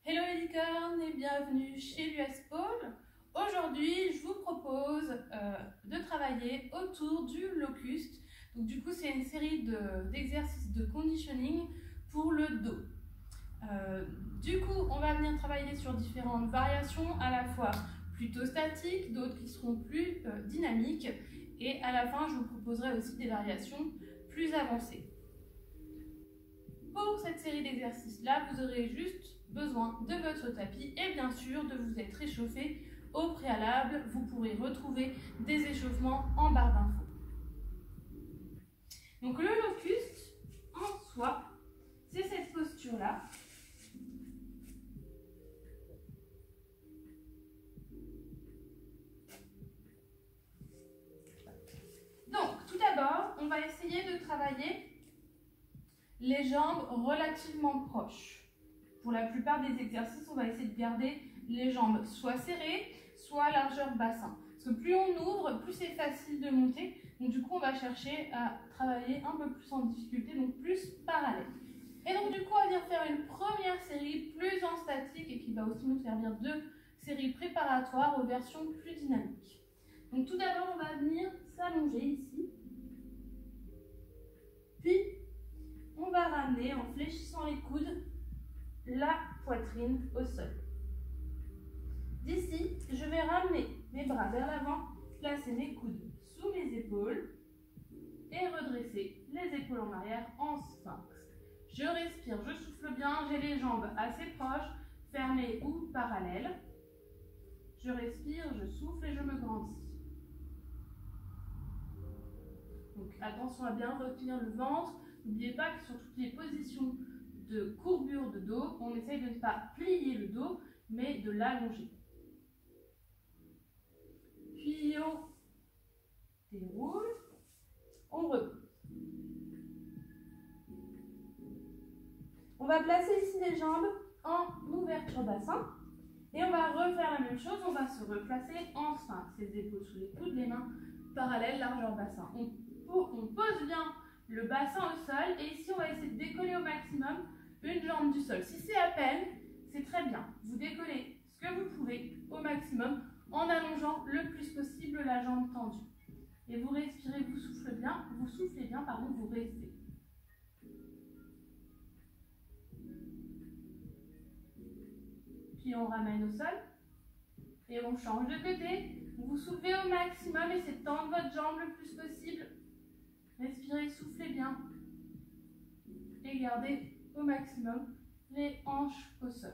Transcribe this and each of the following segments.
Hello les licornes et bienvenue chez l'US Pôle. Aujourd'hui, je vous propose de travailler autour du locust. Donc du coup, c'est une série d'exercices de conditioning pour le dos. Du coup, on va venir travailler sur différentes variations, à la fois plutôt statiques, d'autres qui seront plus dynamiques. Et à la fin, je vous proposerai aussi des variations plus avancées. Pour cette série d'exercices-là, vous aurez juste besoin de votre tapis et bien sûr de vous être réchauffé au préalable. Vous pourrez retrouver des échauffements en barre d'infos. Donc le locust, en soi, c'est cette posture-là. Donc tout d'abord, on va essayer de travailler les jambes relativement proches. Pour la plupart des exercices, on va essayer de garder les jambes soit serrées, soit largeur bassin. Parce que plus on ouvre, plus c'est facile de monter. Donc du coup, on va chercher à travailler un peu plus en difficulté, donc plus parallèle. Et donc du coup, on va venir faire une première série plus en statique et qui va aussi nous servir de série préparatoire aux versions plus dynamiques. Donc tout d'abord, on va venir s'allonger ici. Puis, on va ramener en fléchissant les coudes la poitrine au sol. D'ici, je vais ramener mes bras vers l'avant, placer mes coudes sous mes épaules et redresser les épaules en arrière en sphinx. Je respire, je souffle bien, j'ai les jambes assez proches, fermées ou parallèles. Je respire, je souffle et je me grandis. Donc attention à bien retenir le ventre. N'oubliez pas que sur toutes les positions de courbure de dos, on essaye de ne pas plier le dos, mais de l'allonger. Puis on déroule, on repose. On va placer ici les jambes en ouverture bassin et on va refaire la même chose, on va se replacer en sphinx, les épaules sous les coudes, les mains parallèles, largeur bassin. On pose bien le bassin au sol et ici on va essayer de décoller au maximum une jambe du sol. Si c'est à peine, c'est très bien. Vous décollez ce que vous pouvez au maximum en allongeant le plus possible la jambe tendue. Et vous respirez, vous soufflez bien, vous restez. Puis on ramène au sol et on change de côté. Vous soulevez au maximum, essayez de tendre votre jambe le plus possible. Respirez, soufflez bien et gardez au maximum les hanches au sol.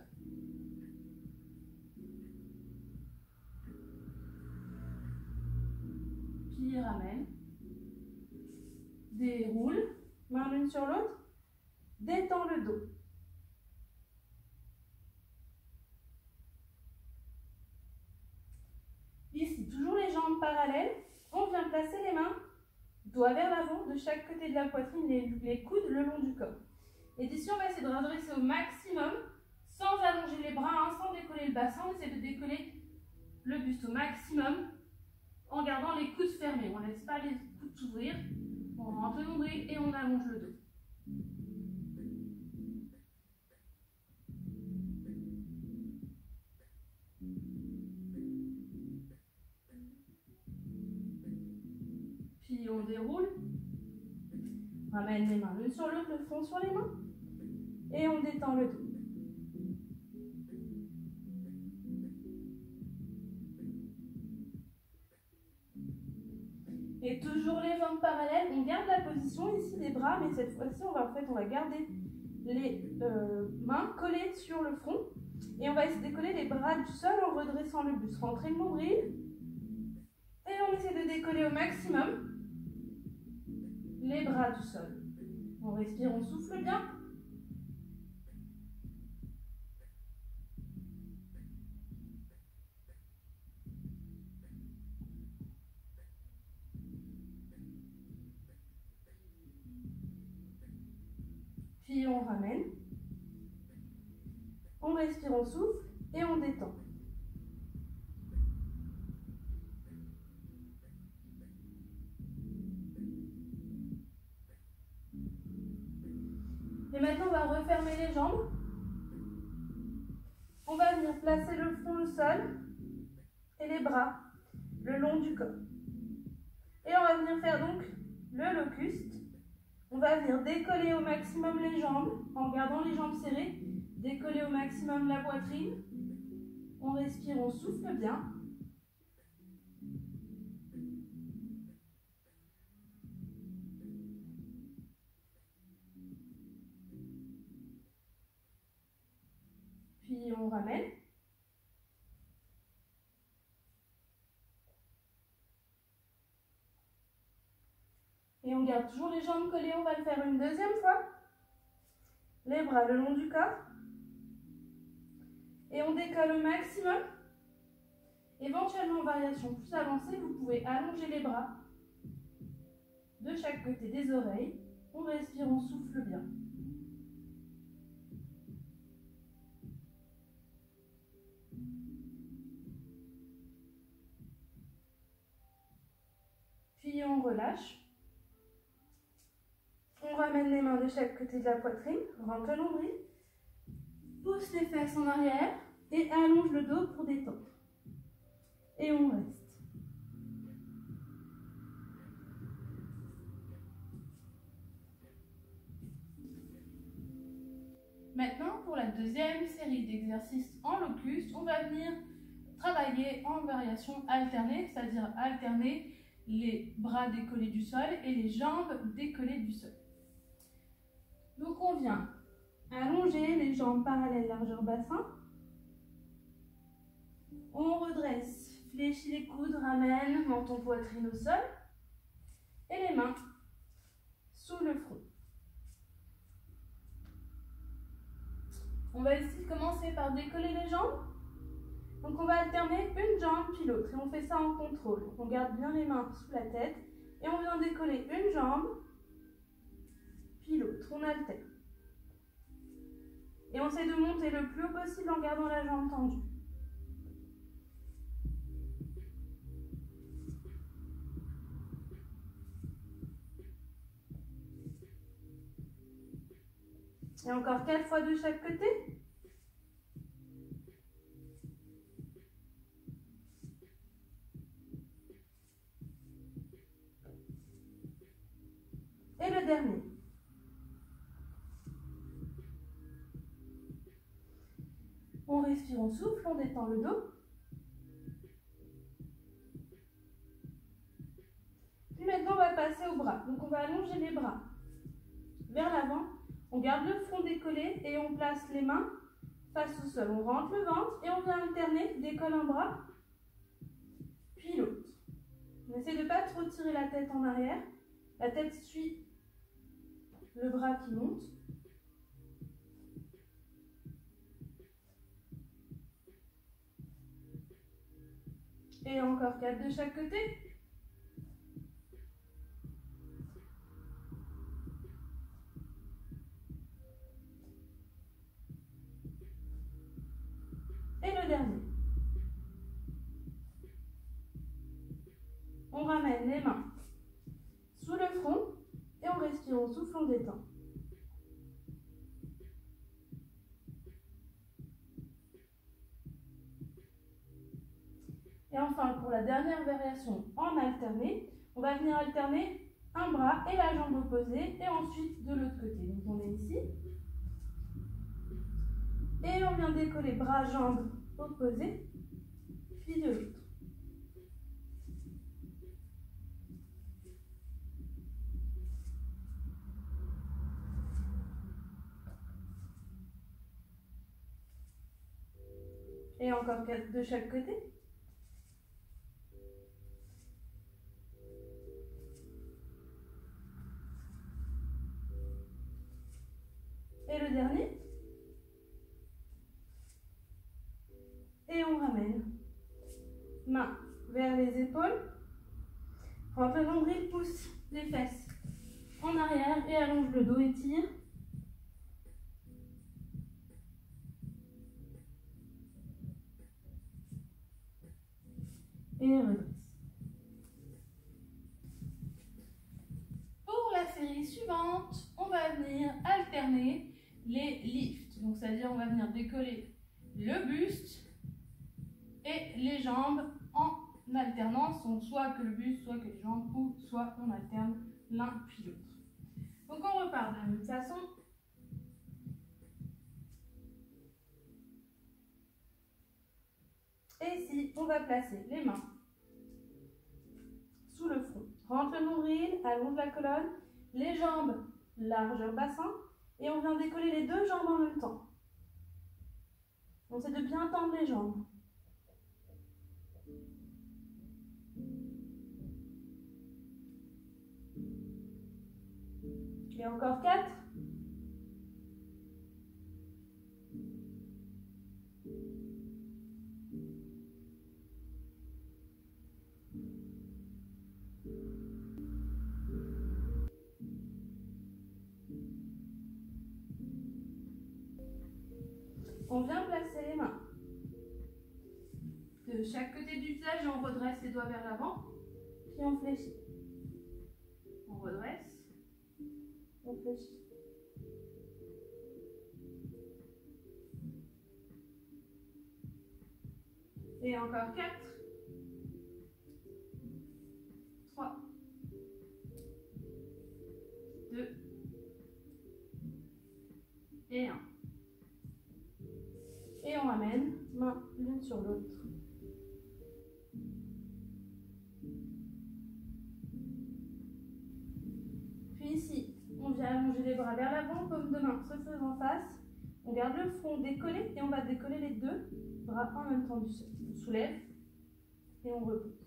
Puis ramène, déroule, main l'une sur l'autre, détend le dos. Ici, toujours les jambes parallèles, on vient placer les mains, doigts vers l'avant, de chaque côté de la poitrine, les coudes le long du corps. Et d'ici, on va essayer de redresser au maximum, sans allonger les bras, sans décoller le bassin. On essaie de décoller le buste au maximum, en gardant les coudes fermés. On ne laisse pas les coudes s'ouvrir. On rentre le nombril et on allonge le dos. Puis on déroule. Ramène les mains l'une sur l'autre, le front sur les mains. Et on détend le dos. Et toujours les jambes parallèles, on garde la position ici des bras, mais cette fois-ci, on va garder les mains collées sur le front. Et on va essayer de décoller les bras du sol en redressant le buste. Rentrez le nombril. Et on essaie de décoller au maximum les bras du sol. On respire, on souffle bien. Puis on ramène, on respire, on souffle et on détend. Et maintenant, on va refermer les jambes on va venir placer le front au sol et les bras le long du corps. Et on va venir faire donc le locuste. On va venir décoller au maximum les jambes en gardant les jambes serrées, décoller au maximum la poitrine. On respire, on souffle bien. Puis on ramène. Et on garde toujours les jambes collées, on va le faire une deuxième fois. Les bras le long du corps. Et on décolle au maximum. Éventuellement, en variation plus avancée, vous pouvez allonger les bras de chaque côté des oreilles. On respire, on souffle bien. Puis on relâche. On ramène les mains de chaque côté de la poitrine, rentre le nombril, pousse les fesses en arrière et allonge le dos pour détendre. Et on reste. Maintenant, pour la deuxième série d'exercices en locuste, on va venir travailler en variation alternée, c'est-à-dire alterner les bras décollés du sol et les jambes décollées du sol. Donc on vient allonger les jambes parallèles largeur bassin. On redresse, fléchit les coudes, ramène menton poitrine au sol et les mains sous le front. On va ici commencer par décoller les jambes. Donc on va alterner une jambe puis l'autre et on fait ça en contrôle. Donc on garde bien les mains sous la tête et on vient décoller une jambe puis l'autre. On alterne. Et on essaie de monter le plus haut possible en gardant la jambe tendue. Et encore 4 fois de chaque côté. Et le dernier. On respire, on souffle, on détend le dos. Puis maintenant, on va passer aux bras. Donc on va allonger les bras vers l'avant. On garde le front décollé et on place les mains face au sol. On rentre le ventre et on vient alterner, décolle un bras, puis l'autre. On essaie de ne pas trop tirer la tête en arrière. La tête suit le bras qui monte. Et encore 4 de chaque côté. Et le dernier. On ramène les mains sous le front et on respire, on souffle, on détend. Et enfin, pour la dernière variation en alterné, on va venir alterner un bras et la jambe opposée et ensuite de l'autre côté. Donc on est ici. Et on vient décoller bras, jambes opposés, puis de l'autre. Et encore 4 de chaque côté. Et le dernier. Et on ramène. Main vers les épaules. Rentre le nombril, pousse les fesses en arrière et allonge le dos, étire. Et redresse. Pour la série suivante, on va venir alterner les lifts. Donc, c'est-à-dire on va venir décoller le buste et les jambes en alternance, donc soit que le buste, soit que les jambes, ou soit on alterne l'un puis l'autre. Donc on repart de la même façon. Et ici, on va placer les mains sous le front. Rentre le nombril, allonge la colonne, les jambes largeur bassin, et on vient décoller les deux jambes en même temps. On essaie de bien tendre les jambes. Et encore 4. On vient placer les mains de chaque côté du visage et on redresse les doigts vers l'avant, puis on fléchit. On redresse, on fléchit. Et encore 4, 3, 2 et 1. Et on ramène main l'une sur l'autre. Puis ici, on vient allonger les bras vers l'avant, paume de main se faisant face. On garde le front décollé et on va décoller les deux bras en même temps du sol. On soulève et on repose.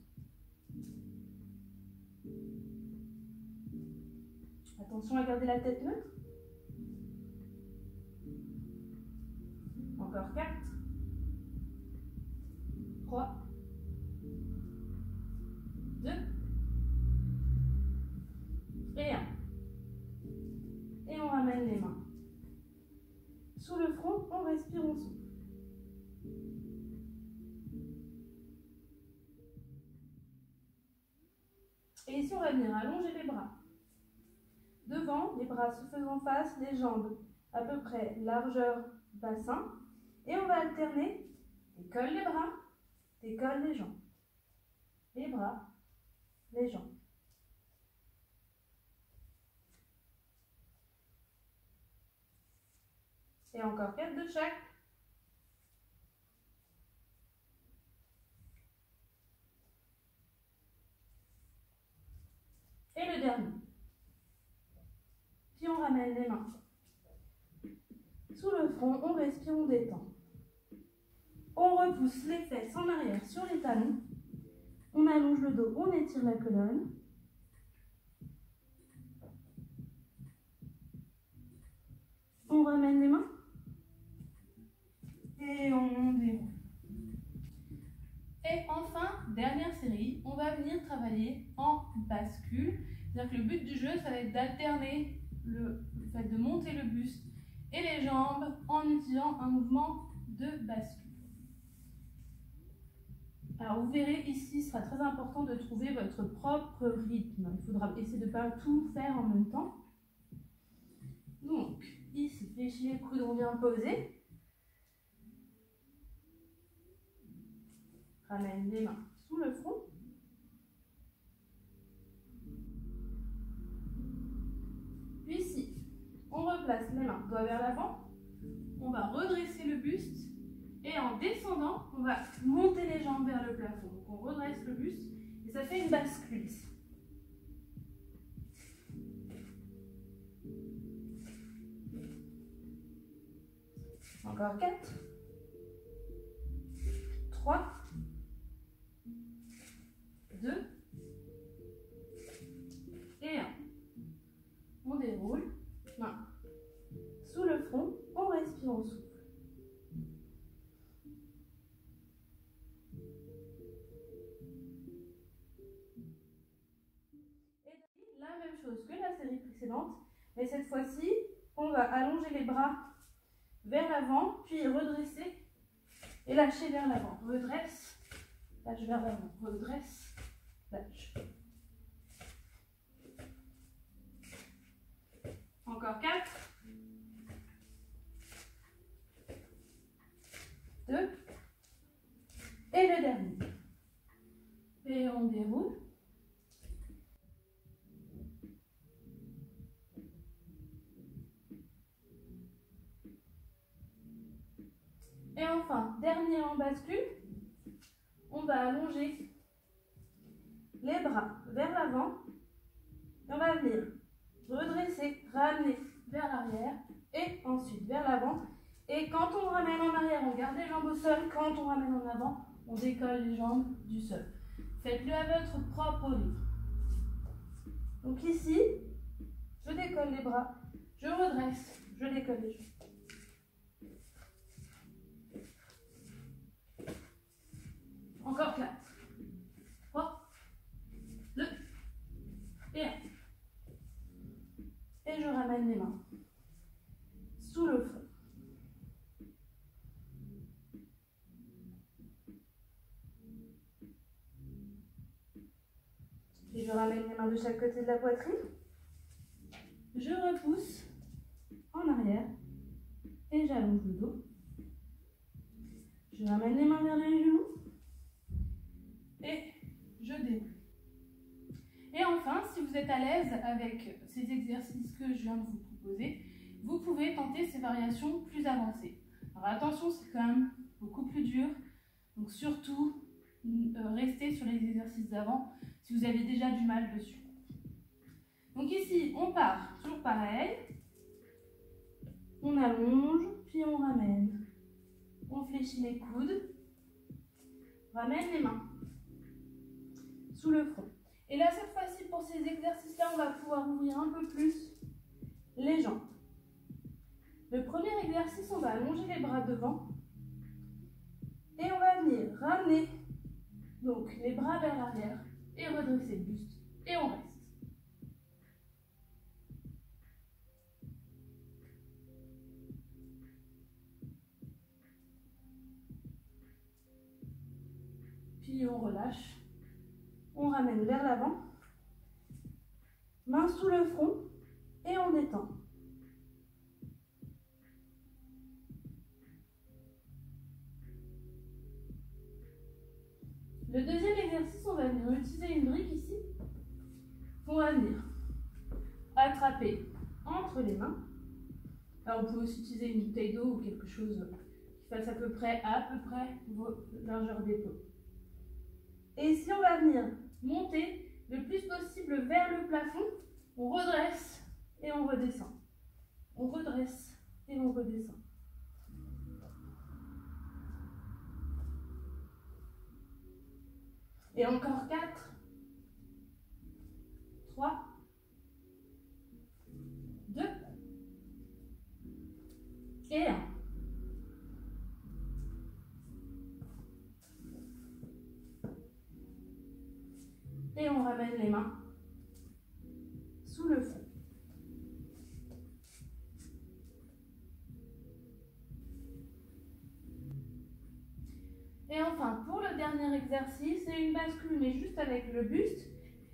Attention à garder la tête neutre. Encore 4, 3, 2 et 1. Et on ramène les mains sous le front, on respire, on souffle. Et ici, on va venir allonger les bras. Devant, les bras se faisant face, les jambes à peu près largeur bassin. Et on va alterner, décolle les bras, décolle les jambes. Les bras, les jambes. Et encore 4 de chaque. Et le dernier. Puis on ramène les mains sous le front, on respire, on détend. On repousse les fesses en arrière sur les talons. On allonge le dos, on étire la colonne. On ramène les mains. Et on déroule. Et enfin, dernière série, on va venir travailler en bascule. C'est-à-dire que le but du jeu, ça va être d'alterner le fait de monter le buste et les jambes en utilisant un mouvement de bascule. Alors vous verrez ici, ce sera très important de trouver votre propre rythme. Il faudra essayer de ne pas tout faire en même temps. Donc, ici, fléchis les coudes, on vient poser. Ramène les mains sous le front. Puis ici, on replace les mains, doigts vers l'avant. On va redresser le buste. Et en descendant, on va monter les jambes vers le plafond. Donc on redresse le buste et ça fait une bascule ici. Encore 4, 3, 2 et 1. On déroule, main sous le front, on respire, on souffle. Et la même chose que la série précédente, mais cette fois-ci, on va allonger les bras vers l'avant, puis redresser et lâcher vers l'avant. Redresse, lâche vers l'avant, redresse, lâche. Encore 4. Et enfin, dernier en bascule, on va allonger les bras vers l'avant. On va venir redresser, ramener vers l'arrière et ensuite vers l'avant. Et quand on ramène en arrière, on garde les jambes au sol. Quand on ramène en avant, on décolle les jambes du sol. Faites-le à votre propre rythme. Donc ici, je décolle les bras, je redresse, je décolle les jambes. Encore 4, 3, 2 et 1. Et je ramène les mains sous le front. Et je ramène les mains de chaque côté de la poitrine. Je repousse en arrière et j'allonge le dos. Je ramène les mains vers les genoux et je déroule. Et enfin, si vous êtes à l'aise avec ces exercices que je viens de vous proposer, vous pouvez tenter ces variations plus avancées. Alors attention, c'est quand même beaucoup plus dur, donc surtout restez sur les exercices d'avant si vous avez déjà du mal dessus. Donc ici, on part, toujours pareil, on allonge, puis on ramène, on fléchit les coudes, ramène les mains sous le front. Et là, cette fois-ci, pour ces exercices-là, on va pouvoir ouvrir un peu plus les jambes. Le premier exercice, on va allonger les bras devant et on va venir ramener donc les bras vers l'arrière et redresser le buste et on reste. Puis on relâche, on ramène vers l'avant, main sous le front et on détend. Le deuxième exercice, on va venir utiliser une brique ici. On va venir attraper entre les mains. Alors vous pouvez aussi utiliser une bouteille d'eau ou quelque chose qui fasse à peu près vos largeurs d'épaule. Et ici, on va venir monter le plus possible vers le plafond. On redresse et on redescend. On redresse et on redescend. Et encore 4, 3, 2 et 1. Et on ramène les mains sous le front. Et enfin, pour le dernier exercice, c'est une bascule, mais juste avec le buste.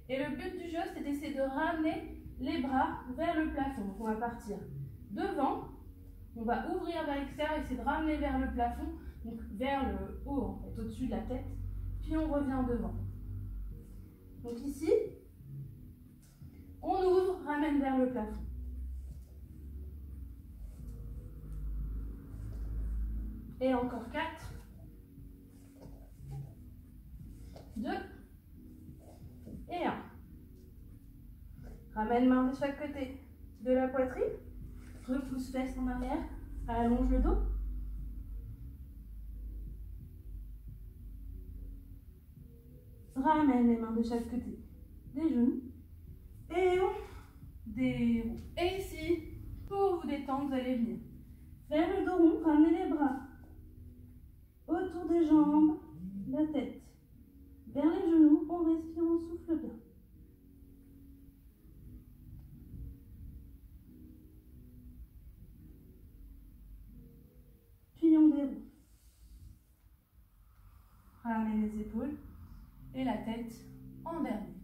Et le but du jeu, c'est d'essayer de ramener les bras vers le plafond. Donc on va partir devant, on va ouvrir vers l'extérieur, essayer de ramener vers le plafond, donc vers le haut, en fait, au-dessus de la tête. Puis on revient devant. Donc ici, on ouvre, ramène vers le plafond. Et encore 4, 2 et 1. Ramène main de chaque côté de la poitrine. Repousse fesses en arrière. Allonge le dos. Ramène les mains de chaque côté des genoux. Et on déroule. Et ici, pour vous détendre, vous allez venir faire le dos rond, ramener les bras autour des jambes, la tête vers les genoux. On respire, on souffle bien. Puis on déroule. Ramenez les épaules et la tête en dernier.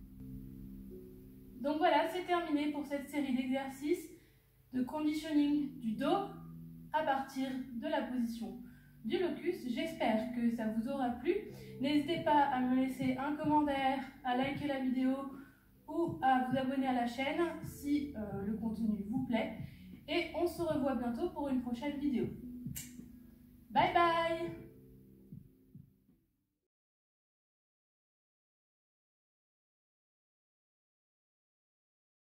Donc voilà, c'est terminé pour cette série d'exercices de conditioning du dos à partir de la position du locus. J'espère que ça vous aura plu. N'hésitez pas à me laisser un commentaire, à liker la vidéo ou à vous abonner à la chaîne si le contenu vous plaît. Et on se revoit bientôt pour une prochaine vidéo. Bye bye!